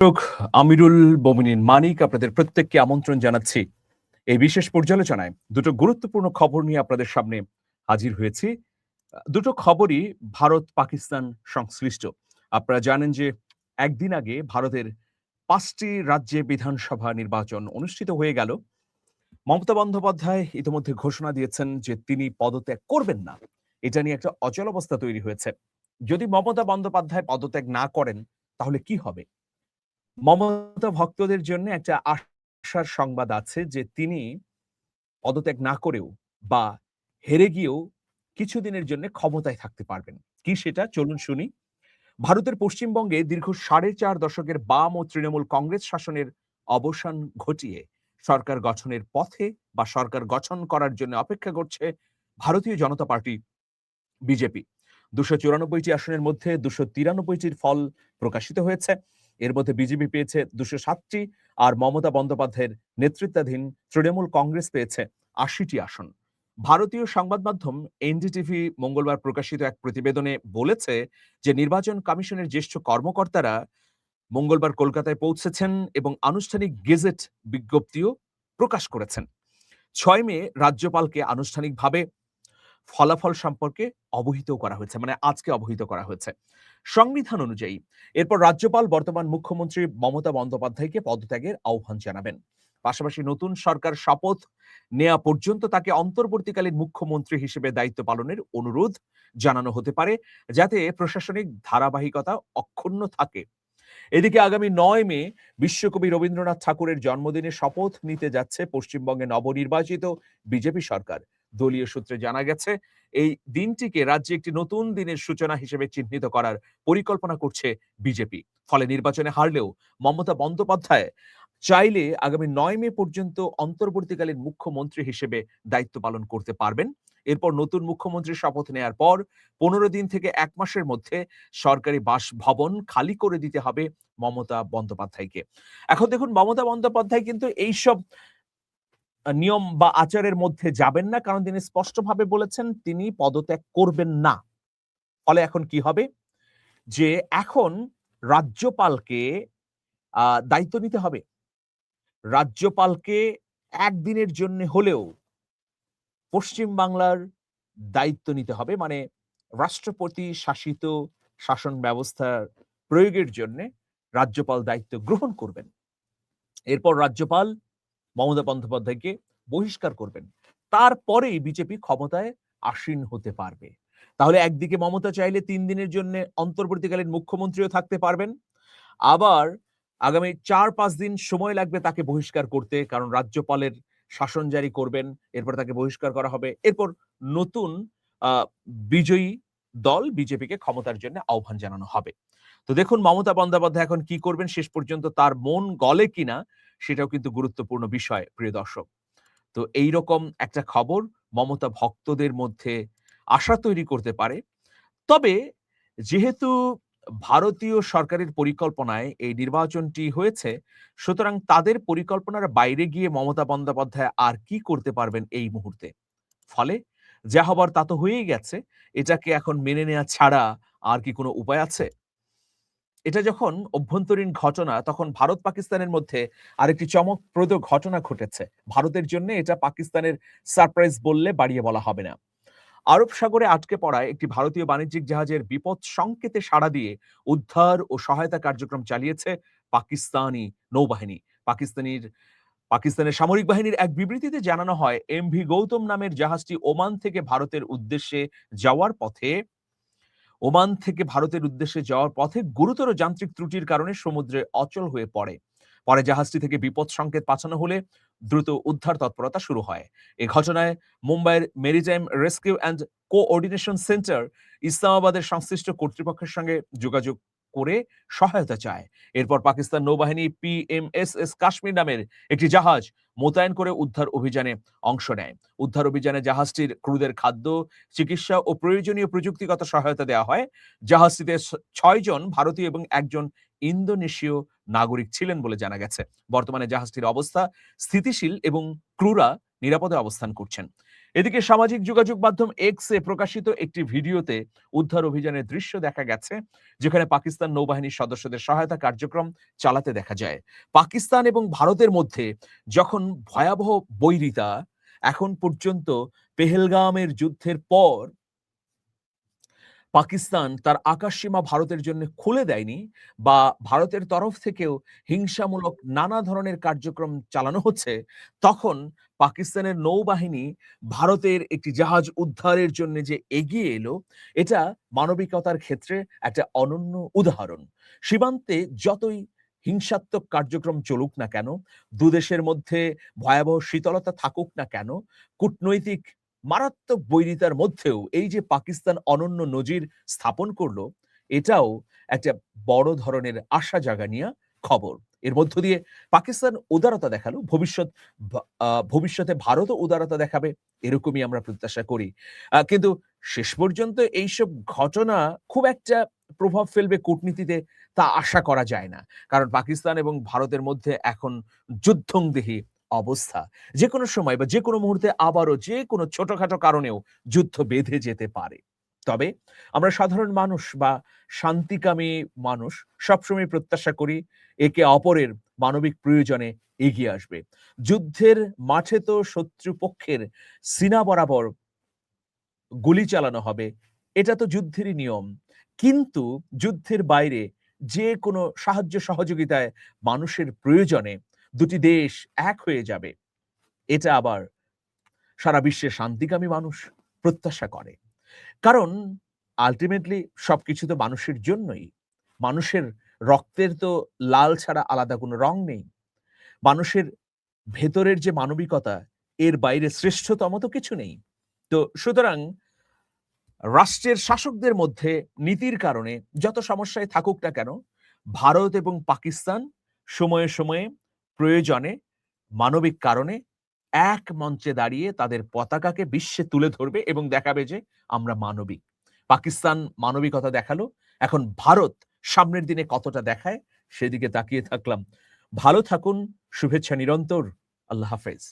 দর্শক, আমিরুল মোমিনিন মানিক আপনাদের প্রত্যেককে আমন্ত্রণ জানাচ্ছি এই বিশেষ পর্যালোচনায়। দুটো গুরুত্বপূর্ণ খবর নিয়ে আপনাদের সামনে হাজির হয়েছি। দুটো খবরই ভারত পাকিস্তান সংশ্লিষ্ট। আপনারা জানেন যে একদিন আগে ভারতের ৫টি রাজ্যে বিধানসভা নির্বাচন অনুষ্ঠিত হয়ে গেল। মমতা বন্দ্যোপাধ্যায় ইতিমধ্যে ঘোষণা দিয়েছেন যে তিনি পদত্যাগ করবেন না। এটা নিয়ে একটা অচলাবস্থা তৈরি হয়েছে। যদি মমতা বন্দ্যোপাধ্যায় পদত্যাগ না করেন তাহলে কি হবে? মমতা ভক্তদের জন্য একটা আশার সংবাদ আছে যে তিনি পদত্যাগ না করেও বা হেরে গিয়েও কিছুদিনের জন্য ক্ষমতায় থাকতে পারবেন। কি সেটা? চলুন শুনি। ভারতের পশ্চিমবঙ্গে দীর্ঘ ৪.৫ দশকের বাম ও তৃণমূল কংগ্রেস শাসনের অবসান ঘটিয়ে সরকার গঠনের পথে বা সরকার গঠন করার জন্য অপেক্ষা করছে ভারতীয় জনতা পার্টি বিজেপি। ২৯৪টি আসনের মধ্যে ২৯৩টির ফল প্রকাশিত হয়েছে। এর মধ্যে বিজেপি পেয়েছে ২০৭টি আর মমতা বন্দ্যোপাধ্যায়ের নেতৃত্বাধীন তৃণমূল কংগ্রেস পেয়েছে ৮০টি আসন। ভারতীয় সংবাদ মাধ্যম এনডিটিভি মঙ্গলবার প্রকাশিত এক প্রতিবেদনে বলেছে যে নির্বাচন কমিশনের জ্যেষ্ঠ কর্মকর্তারা মঙ্গলবার কলকাতায় পৌঁছেছেন এবং আনুষ্ঠানিক গেজেট বিজ্ঞপ্তিও প্রকাশ করেছেন। ৬ মে রাজ্যপালকে আনুষ্ঠানিকভাবে ফলাফল সম্পর্কে অবহিত করা হয়েছে, মানে আজকে অবহিত করা হয়েছে সংবিধান অনুযায়ী। এরপর রাজ্যপাল বর্তমান মুখ্যমন্ত্রী মমতা বন্দ্যোপাধ্যায়কে পদত্যাগের আহ্বান জানাবেন। পাশাপাশি নতুন সরকার শপথ নেওয়া পর্যন্ত তাকে অন্তর্বর্তীকালীন মুখ্যমন্ত্রী হিসেবে দায়িত্ব পালনের অনুরোধ জানানো হতে পারে, যাতে প্রশাসনিক ধারাবাহিকতা অক্ষুণ্ণ থাকে। এদিকে আগামী ৯ মে বিশ্বকবি রবীন্দ্রনাথ ঠাকুরের জন্মদিনে শপথ নিতে যাচ্ছে পশ্চিমবঙ্গে নবনির্বাচিত বিজেপি সরকার। দলীয় সূত্রে জানা গেছে এই দিনটিকে রাজ্যে একটি নতুন দিনের সূচনা হিসেবে চিহ্নিত করার পরিকল্পনা করছে বিজেপি। ফলে নির্বাচনে হারলেও মমতা বন্দ্যোপাধ্যায় চাইলে আগামী ৯ মে পর্যন্ত অন্তর্বর্তীকালীন মুখ্যমন্ত্রী হিসেবে দায়িত্ব পালন করতে পারবেন। এরপর নতুন মুখ্যমন্ত্রীর শপথ নেয়ার পর ১৫ দিন থেকে ১ মাসের মধ্যে সরকারি বাসভবন খালি করে দিতে হবে মমতা বন্দ্যোপাধ্যায়কে। এখন দেখুন, মমতা বন্দ্যোপাধ্যায় কিন্তু এইসব নিয়ম বা আচারের মধ্যে যাবেন না, কারণ তিনি স্পষ্টভাবে বলেছেন তিনি পদত্যাগ করবেন না। ফলে এখন কি হবে? যে এখন রাজ্যপালকে দায়িত্ব নিতে হবে। রাজ্যপালকে একদিনের জন্য হলেও পশ্চিম বাংলার দায়িত্ব নিতে হবে। মানে রাষ্ট্রপতি শাসিত শাসন ব্যবস্থার প্রয়োগের জন্যে রাজ্যপাল দায়িত্ব গ্রহণ করবেন। এরপর রাজ্যপাল মমতা বন্দ্যোপাধ্যায়কে বহিষ্কার করবেন। তারপরেই বিজেপি ক্ষমতায় আসীন হতে পারবে। তাহলে একদিকে মমতা চাইলে ৩ দিনের জন্য অন্তর্বর্তীকালীন মুখ্যমন্ত্রীও থাকতে পারবেন। আবার আগামী ৪-৫ দিন সময় লাগবে তাকে বহিষ্কার করতে, কারণ রাজ্যপালের শাসন জারি করবেন। এরপর তাকে বহিষ্কার করা হবে। এরপর নতুন আ বিজয়ী দল বিজেপিকে ক্ষমতার জন্য আহ্বান জানানো হবে। তো দেখুন মমতা বন্দ্যোপাধ্যায় এখন কি করবেন, শেষ পর্যন্ত তার মন গলে কিনা সেটাও কিন্তু গুরুত্বপূর্ণ বিষয়, প্রিয় দর্শক। তো এইরকম একটা খবর মমতা ভক্তদের মধ্যে আশা তৈরি করতে পারে। তবে যেহেতু ভারতীয় সরকারের পরিকল্পনায় এই নির্বাচনটি হয়েছে, সুতরাং তাদের পরিকল্পনার বাইরে গিয়ে মমতা বন্দ্যোপাধ্যায় আর কি করতে পারবেন এই মুহূর্তে? ফলে যা হবার তা তো হয়েই গেছে। এটাকে এখন মেনে নেয়া ছাড়া আর কি কোনো উপায় আছে? এটা যখন অভ্যন্তরীণ ঘটনা, তখন ভারত পাকিস্তানের মধ্যে আরেকটি চমকপ্রদ ঘটনা ঘটেছে। ভারতের জন্য এটা পাকিস্তানের সারপ্রাইজ বললে বাড়িয়ে বলা হবে না। আরব সাগরে আটকে পড়া একটি ভারতীয় বাণিজ্যিক জাহাজের বিপদ সংকেতে সাড়া দিয়ে উদ্ধার ও সহায়তা কার্যক্রম চালিয়েছে পাকিস্তানি নৌবাহিনী। পাকিস্তানের সামরিক বাহিনীর এক বিবৃতিতে জানানো হয়, এমভি গৌতম নামের জাহাজটি ওমান থেকে ভারতের উদ্দেশ্যে যাওয়ার পথে গুরুতর যান্ত্রিক ত্রুটির কারণে সমুদ্রে অচল হয়ে পড়ে। পরে জাহাজটি থেকে বিপদ সংকেত পাঠানো হলে দ্রুত উদ্ধার তৎপরতা শুরু হয়। এ ঘটনায় মুম্বাইয়ের maritime rescue and coordination centre ইসলামাবাদের সংশ্লিষ্ট কর্তৃপক্ষের সঙ্গে যোগাযোগ করে সহায়তা চায়। এরপর পাকিস্তান নৌবাহিনী পিএমএসএস কাশ্মীর নামের একটি জাহাজ মোতায়েন করে উদ্ধার অভিযানে অংশ নেয়। উদ্ধার অভিযানে জাহাজটির ক্রুদের খাদ্য, চিকিৎসা ও প্রয়োজনীয় প্রযুক্তিগত সহায়তা দেওয়া হয়। জাহাজটিতে ৬ জন ভারতীয় এবং ১ জন ইন্দোনেশীয় নাগরিক ছিলেন বলে জানা গেছে। বর্তমানে জাহাজটির অবস্থা স্থিতিশীল এবং ক্রুরা নিরাপদে অবস্থান করছেন। এদিকে সামাজিক যোগাযোগ মাধ্যম এক্সে প্রকাশিত একটি ভিডিওতে উদ্ধার অভিযানের দৃশ্য দেখা গেছে, যেখানে পাকিস্তান নৌবাহিনীর সদস্যদের সহায়তা কার্যক্রম চালাতে দেখা যায়। পাকিস্তান এবং ভারতের মধ্যে যখন ভয়াবহ বৈরিতা, এখন পর্যন্ত পেহেলগামের যুদ্ধের পর পাকিস্তান তার আকাশসীমা ভারতের জন্য খুলে দেয়নি, বা ভারতের তরফ থেকেও হিংসামূলক নানা ধরনের কার্যক্রম চালানো হচ্ছে, তখন পাকিস্তানের নৌবাহিনী ভারতের একটি জাহাজ উদ্ধারের জন্য যে এগিয়ে এলো, এটা মানবিকতার ক্ষেত্রে একটা অনন্য উদাহরণ। সীমান্তে যতই হিংসাত্মক কার্যক্রম চলুক না কেন, দুদেশের মধ্যে ভয়াবহ শীতলতা থাকুক না কেন, কূটনৈতিক মারাত্মক বৈরিতার মধ্যেও এই যে পাকিস্তান অনন্য নজির স্থাপন করলো, এটাও একটা বড় ধরনের আশা জাগানিয়া খবর। এর মধ্য দিয়ে পাকিস্তান উদারতা দেখালো, ভবিষ্যতে ভারতও উদারতা দেখাবে, এরকমই আমরা প্রত্যাশা করি। কিন্তু শেষ পর্যন্ত এইসব ঘটনা খুব একটা প্রভাব ফেলবে কূটনীতিতে, তা আশা করা যায় না। কারণ পাকিস্তান এবং ভারতের মধ্যে এখন যুদ্ধংদেহী অবস্থা। যেকোনো সময় বা যেকোনো মুহূর্তে আবারও যেকোনো ছোটখাটো কারণেও যুদ্ধ বেঁধে যেতে পারে। তবে আমরা সাধারণ মানুষ বা শান্তিকামী মানুষ সবসময় প্রত্যাশা করি একে অপরের মানবিক প্রয়োজনে এগিয়ে আসবে। যুদ্ধের মাঠে তো শত্রুপক্ষের সিনা বরাবর গুলি চালানো হবে, এটা তো যুদ্ধেরই নিয়ম। কিন্তু যুদ্ধের বাইরে যে কোনো সাহায্য সহযোগিতায় মানুষের প্রয়োজনে দুটি দেশ এক হয়ে যাবে, এটা আবার সারা বিশ্বের শান্তিকামী মানুষ প্রত্যাশা করে। কারণ আল্টিমেটলি সবকিছু তো মানুষের জন্যই। মানুষের রক্তের তো লাল ছাড়া আলাদা কোনো রং নেই। মানুষের ভেতরের যে মানবিকতা, এর বাইরে শ্রেষ্ঠতম তো কিছু নেই। তো সুতরাং রাষ্ট্রের শাসকদের মধ্যে নীতির কারণে যত সমস্যায় থাকুক না কেন, ভারত এবং পাকিস্তান সময়ে সময়ে প্রয়োজনে মানবিক কারণে এক মঞ্চে দাঁড়িয়ে তাদের পতাকাকে বিশ্বে তুলে ধরবে এবং দেখাবে যে আমরা মানবিক। পাকিস্তান মানবিকতা দেখালো, এখন ভারত সামনের দিনে কতটা দেখায় সেদিকে তাকিয়ে থাকলাম। ভালো থাকুন, শুভেচ্ছা নিরন্তর। আল্লাহ হাফেজ।